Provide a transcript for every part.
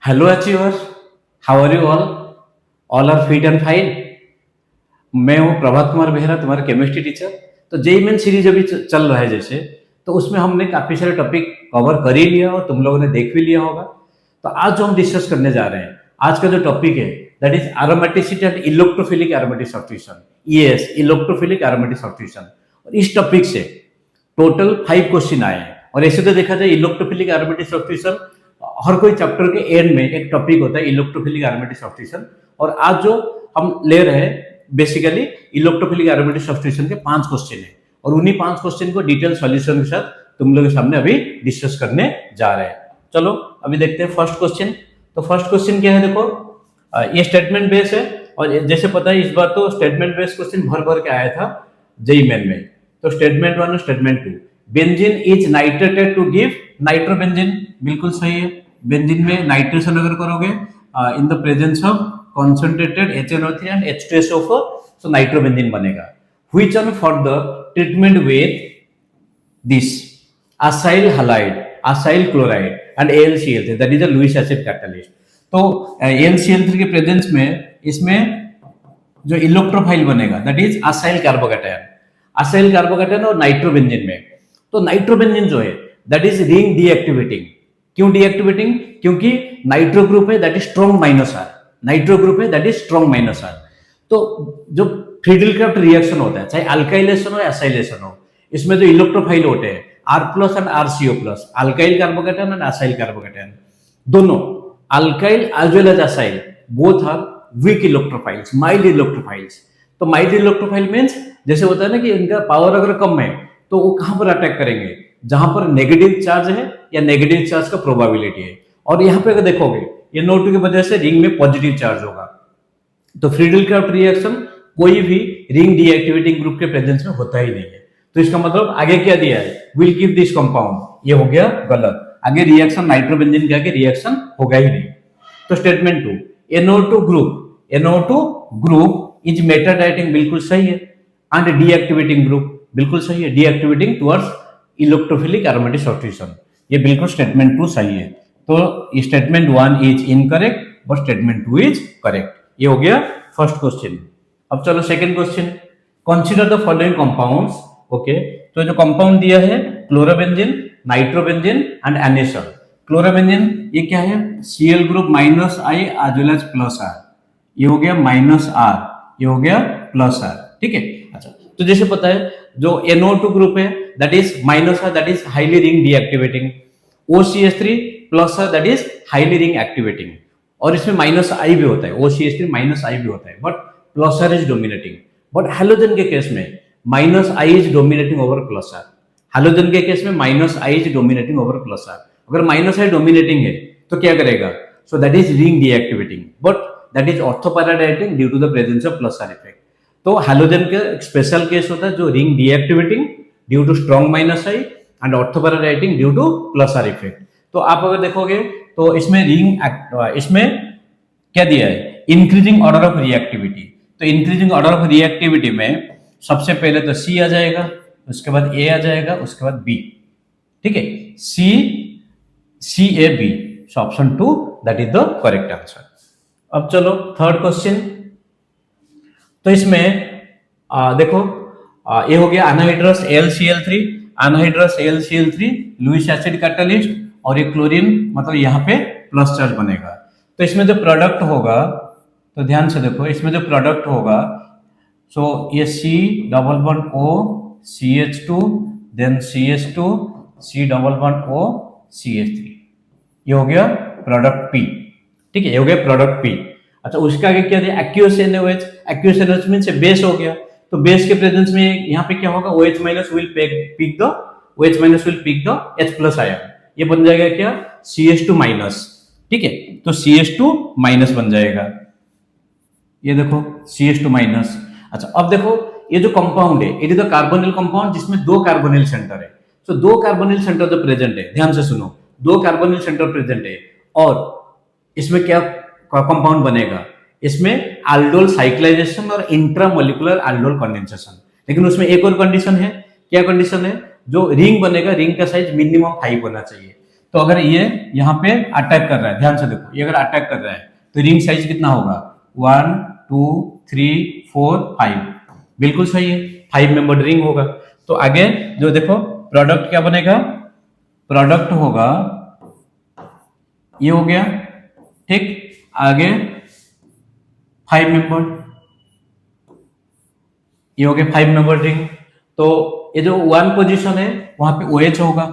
Hello achiever, how are you all are fit and fine. मैं हूं प्रभात कुमार बेहरा, तुम्हारा chemistry teacher. तो जेई मेन सीरीज अभी चल रहा है जैसे, तो उसमें हमने काफी सारे टॉपिक कवर कर ही लिया और तुम लोगों ने देख भी लिया होगा। तो आज जो हम डिस्कस करने जा रहे हैं, आज का जो टॉपिक है that is aromaticity and electrophilic aromatic substitution. Yes, electrophilic aromatic substitution. और इस टॉपिक से टोटल 5 क्वेश्चन आए हैं। और ऐसे तो देखा जाए इलेक्ट्रोफिलिक एरोमेटिक सब्स्टिट्यूशन हर कोई चैप्टर के एंड में एक टॉपिक होता है इलेक्ट्रोफिलिक एरोमेटिक सब्स्टिट्यूशन। और आज जो हम ले रहे हैं बेसिकली इलेक्ट्रोफिलिक एरोमेटिक सब्स्टिट्यूशन के 5 क्वेश्चन है, और उन्हीं 5 क्वेश्चन को डिटेल सॉल्यूशन के साथ तुम लोगों के सामने अभी डिस्कस करने जा रहे हैं। चलो अभी देखते हैं फर्स्ट क्वेश्चन। तो फर्स्ट क्वेश्चन क्या है, देखो ये स्टेटमेंट बेस है। और जैसे पता है इस बार तो स्टेटमेंट बेस क्वेश्चन भर भर के आया था जेई मेन में। तो स्टेटमेंट 1 और statement 2, benzene is nitrated to give nitrobenzene, बिल्कुल सही है। बेंजीन में नाइट्रेशन अगर करोगे in the presence of concentrated HNO3 and H2SO4, so nitrobenzene बनेगा। Which one for the treatment with this acyl halide, acyl chloride and AlCl3, that is a Lewis acid catalyst। तो AlCl3 के presence में इसमें जो electrophile बनेगा that is acyl carbocation, acyl carbocation और nitrobenzene में। तो नाइट्रोबेंजीन जो है दैट इज रिंग डीएक्टिवेटिंग। क्यों डीएक्टिवेटिंग? क्योंकि नाइट्रो ग्रुप है that is strong minus R, nitro group है that is strong minus R. तो जो फ्रीडल-क्राफ्ट रिएक्शन होता है, चाहे अल्काइलेशन हो या एसाइलेशन हो, इसमें जो इलेक्ट्रोफाइल होते हैं R plus and R CO plus, alkyl carbocation and acyl carbocation, दोनों alkyl as well as acyl both are weak electrophiles, mild electrophiles. तो माइल्ड इलेक्ट्रोफाइल मीन्स जैसे होता है ना कि इनका पावर अगर कम है तो वो कहां पर अटैक करेंगे, जहां पर नेगेटिव चार्ज है या नेगेटिव चार्ज का प्रोबेबिलिटी है। और यहां पे अगर देखोगे ये NO2 की वजह से रिंग में पॉजिटिव चार्ज होगा। तो फ्रीडल-क्राफ्ट रिएक्शन कोई भी रिंग डीएक्टिवेटिंग ग्रुप के प्रेजेंस में होता ही नहीं है। तो इसका मतलब आगे क्या दिया है, विल गिव दिस कंपाउंड, ये हो गया गलत। आगे रिएक्शन नाइट्रोबेंजीन के आगे रिएक्शन होगा ही नहीं। तो स्टेटमेंट 2, NO2 ग्रुप इज मेटाडाइटिंग, बिल्कुल सही है। एंड डीएक्टिवेटिंग ग्रुप, बिल्कुल सही है, deactivating towards electrophilic aromatic substitution, ये बिल्कुल स्टेटमेंट 2 सही है। तो statement 1 is incorrect but statement 2 is correct. ये हो गया फर्स्ट क्वेश्चन। अब चलो second question, consider the following compounds. Okay, तो जो कंपाउंड दिया है chlorobenzene, nitrobenzene and anisole. Chlorobenzene ये क्या है, Cl group minus I as well as plus R, ये हो गया माइनस आर, ये हो गया प्लस आर, ठीक है। अच्छा, तो जैसे पता है जो NO2 ग्रुप है that is minus R, that is highly ring deactivating. OCH3 plus R that is highly ring activating. और इसमें माइनस आई भी होता है, OCH3 माइनस आई भी होता है, but plus R is dominating. But halogen के केस में minus I is dominating over plus R. Halogen के केस में minus I is dominating over plus R. अगर माइनस आई डोमिनेटिंग है तो क्या करेगा, so that is ring deactivating, but that is ortho para directing due to the presence of plus R effect. तो halogen के special case होता है जो ring deactivating due to strong minus I and ortho para directing due to plus R effect. तो आप अगर देखोगे तो इसमें इसमें क्या दिया है, इंक्रीजिंग ऑर्डर ऑफ रिएक्टिविटी। तो इंक्रीजिंग ऑर्डर ऑफ रिएक्टिविटी में सबसे पहले तो C आ जाएगा, उसके बाद A आ जाएगा, उसके बाद B, ठीक है, CAB। So option 2 that is the correct answer. अब चलो थर्ड क्वेश्चन। तो इसमें देखो ये हो गया anhydrous AlCl3, anhydrous AlCl3 Lewis acid catalyst, और ये क्लोरीन मतलब यहाँ पे प्लस चार्ज बनेगा। तो इसमें जो प्रोडक्ट होगा, तो ध्यान से देखो इसमें जो प्रोडक्ट होगा, सो ये C double bond O CH2 then CH2 C double bond O CH3, ये हो गया प्रोडक्ट P, ठीक है, ये हो गया प्रोडक्ट P। अच्छा, उसके आगे क्या दिया, एक्यूएस NaOH, एक्यूएस NaOH मींस बेस हो गया। तो बेस के प्रेजेंस में यहाँ पे क्या होगा, OH minus will pick the H plus ion, ये बन जाएगा क्या, CH2 माइनस, ठीक है। तो CH2 माइनस बन जाएगा, ये देखो CH2 माइनस। अच्छा, अब देखो ये जो कंपाउंड है it is the carbonyl compound जिसमें 2 कार्बोनिल सेंटर है। तो 2 कार्बोनिल सेंटर जो प्रेजेंट है, ध्यान से सुनो, 2 कार्बोनिल सेंटर प्रेजेंट है, और इसमें क्या कंपाउंड बनेगा, इसमें एल्डोल साइक्लाइजेशन और इंट्रामोलिकुलर एल्डोल कंडेंसेशन। लेकिन उसमें एक और कंडीशन है, क्या कंडीशन है, जो रिंग बनेगा रिंग का साइज मिनिमम 5 होना चाहिए। तो अगर ये यहाँ पे अटैक कर रहा है, ध्यान से देखो, ये अगर अटैक कर रहा है तो रिंग साइज कितना होगा, 1 2 3 4 5, बिल्कुल सही है, 5 मेंबर रिंग होगा। तो आगे जो देखो प्रोडक्ट क्या बनेगा, प्रोडक्ट होगा ये हो गया, ठीक। आगे 5 मेंबर, ये हो गया 5 मेंबर रिंग। तो ये जो 1 पोजीशन है वहां पे OH होगा,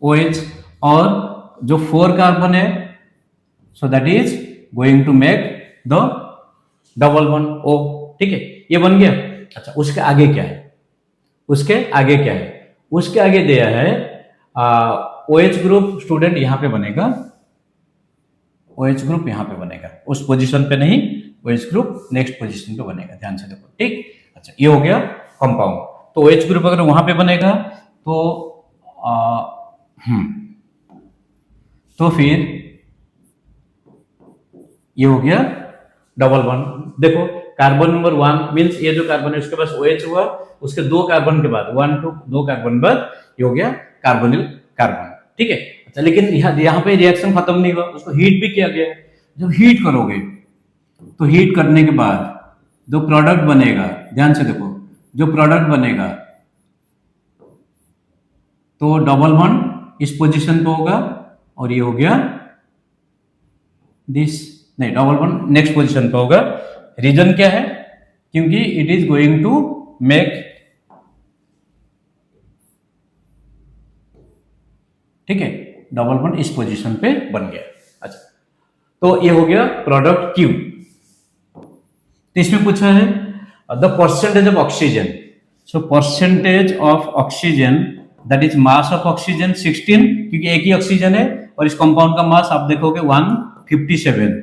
OH, और जो 4 कार्बन है so that is going to make the double bond O, ठीक है, ये बन गया। अच्छा, उसके आगे क्या है, उसके आगे क्या है, उसके आगे दिया है OH ग्रुप स्टूडेंट यहां पे बनेगा, OH ग्रुप यहां पे बनेगा, उस पोजीशन पे नहीं, OH ग्रुप नेक्स्ट पोजीशन पे बनेगा, ध्यान से देखो, ठीक। अच्छा, ये हो गया कंपाउंड। तो OH ग्रुप अगर वहां पे बनेगा तो तो फिर ये हो गया डबल बॉन्ड। देखो कार्बन नंबर 1 मींस ये जो कार्बन है उसके पास OH हुआ, उसके 2 कार्बन के बाद 1 2 2 कार्बन बाद ये हो गया कार्बोनिल कार्बन, ठीक है। अच्छा, लेकिन यहाँ पे रिएक्शन खत्म नहीं हुआ, उसको हीट भी किया गया। जब हीट करोगे तो हीट करने के बाद जो प्रोडक्ट बनेगा, ध्यान से देखो, जो प्रोडक्ट बनेगा तो डबल बॉन्ड इस पोजीशन पे होगा और ये हो गया दिस, नहीं, डबल बॉन्ड नेक्स्ट पोजीशन पे होगा। रीजन क्या है, क्योंकि it is going to make, ठीक है, डबल बॉन्ड इस पोजीशन पे बन गया। अच्छा, तो ये हो गया प्रोडक्ट Q। तो इसमें पूछा है the percentage of oxygen, so percentage of oxygen that is mass of oxygen 16, क्योंकि एक ही ऑक्सीजन है और इस कंपाउंड का मास आप देखोगे 157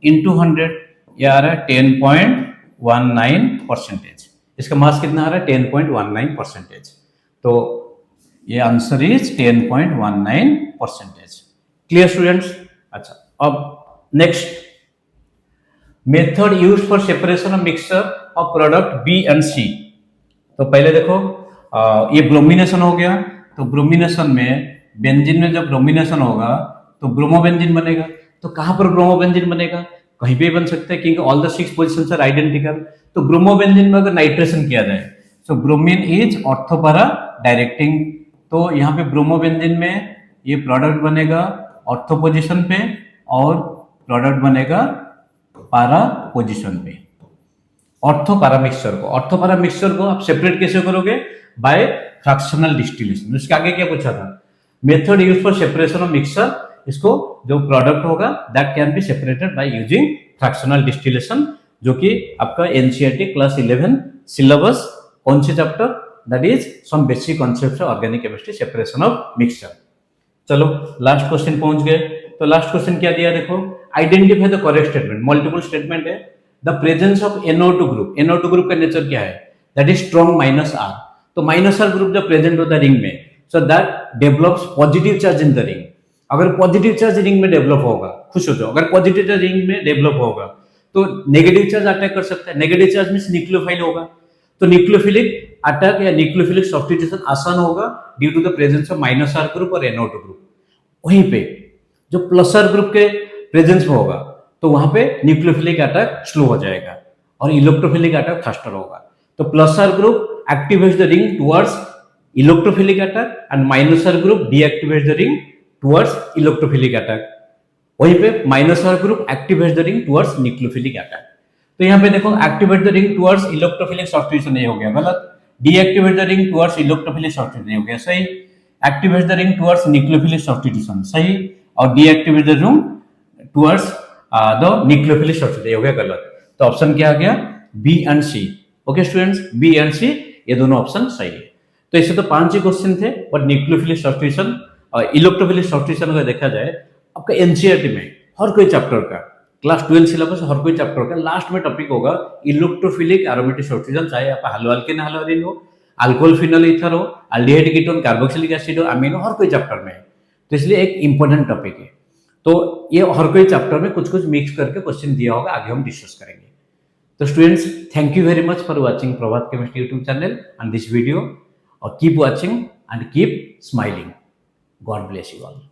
इंटू 100, ये आ रहा है 10.19%। इसका मास कितना आ रहा है, 10.19%। तो ये आंसर इज 10.19%। Clear students. अच्छा, अब next method use for separation of mixture of product B and C। तो पहले देखो ये ब्रोमिनेशन हो गया, तो ब्रोमिनेशन में बेंजीन में जब ब्रोमिनेशन होगा तो ब्रोमोबेंजीन बनेगा। तो कहां पर ब्रोमोबेंजीन बनेगा, कहीं पे बन सकता है क्योंकि all the 6 positions are identical. तो ब्रोमोबेंजीन में अगर नाइट्रेशन किया जाए so bromine is ortho para directing, तो यहाँ पे ब्रोमोबेंजीन में ये प्रोडक्ट बनेगा ऑर्थो पोजीशन पे और प्रोडक्ट बनेगा पारा पोजीशन पे। ऑर्थो पैरा मिक्सचर को आप सेपरेट कैसे करोगे, बाय फ्रैक्शनल डिस्टिलेशन। उसके आगे क्या पूछा था, method use for separation of mixture, इसको जो प्रोडक्ट होगा that can be separated by using fractional distillation, जो कि आपका एनसीईआरटी क्लास 11 सिलेबस कौन से chapter, that is some basic concepts of organic chemistry separation of mixture. चलो लास्ट क्वेश्चन पहुंच गए। तो लास्ट क्वेश्चन क्या दिया देखो, identify the correct statement, multiple statement है। The presence of NO2 group, NO2 group का नेचर क्या है, दैट इज स्ट्रॉन्ग -R। तो -R ग्रुप जब प्रेजेंट होता है रिंग में, so that develops positive charge in the ring. अगर पॉजिटिव चार्ज रिंग में डेवलप होगा, खुश हो जाओ, अगर पॉजिटिव चार्ज रिंग में डेवलप होगा तो नेगेटिव चार्ज अटैक कर सकता है। नेगेटिव चार्ज मींस न्यूक्लियोफाइल होगा, तो न्यूक्लियोफिलिक अटैक या न्यूक्लियोफिलिक सब्स्टिट्यूशन आसान होगा due to the presence of -R group और NO2 ग्रुप। वहीं पे जो +R ग्रुप के प्रेजेंस में होगा तो वहां पे न्यूक्लियोफिलिक अटैक स्लो हो जाएगा और इलेक्ट्रोफिलिक अटैक फास्टर होगा। तो +R group activates the ring towards electrophilic attack and -R group deactivates the ring towards electrophilic attack. वहीं पे -R group activates the ring towards nucleophilic attack. तो यहाँ पे देखो activate the ring towards electrophilic substitution नहीं हो गया, गलत। Deactivate the ring towards electrophilic substitution नहीं हो गया, सही। Activate the ring towards nucleophilic substitution, सही। और deactivate the ring towards the nucleophilic substitution हो गया, गलत। तो ऑप्शन क्या आ गया, B and C। Okay students, B and C ये दोनों ऑप्शन सही है। तो इससे तो 5 ही क्वेश्चन थे, बट न्यूक्लियोफिलिक सब्स्टिट्यूशन और इलेक्ट्रोफिलिक सब्स्टिट्यूशन अगर देखा जाए आपका एनसीईआरटी में हर कोई चैप्टर का, क्लास 12 सिलेबस हर कोई चैप्टर का लास्ट में टॉपिक होगा इलेक्ट्रोफिलिक एरोमेटिक सब्स्टिट्यूशन, चाहे आप हलो अल्केन हलो एरिन हो, अल्कोहल फिनोल ईथर हो, एल्डिहाइड कीटोन, कार्बोक्सिलिक एसिड हो, अमीनो, हर कोई चैप्टर में है। तो इसलिए एक इंपॉर्टेंट टॉपिक है। तो ये हर कोई चैप्टर में कुछ कुछ मिक्स करके क्वेश्चन दिया होगा, आगे हम डिस्कस करेंगे। तो students, thank you very much for watching Prabhat chemistry YouTube channel and this video, और keep watching and keep smiling. God bless you all.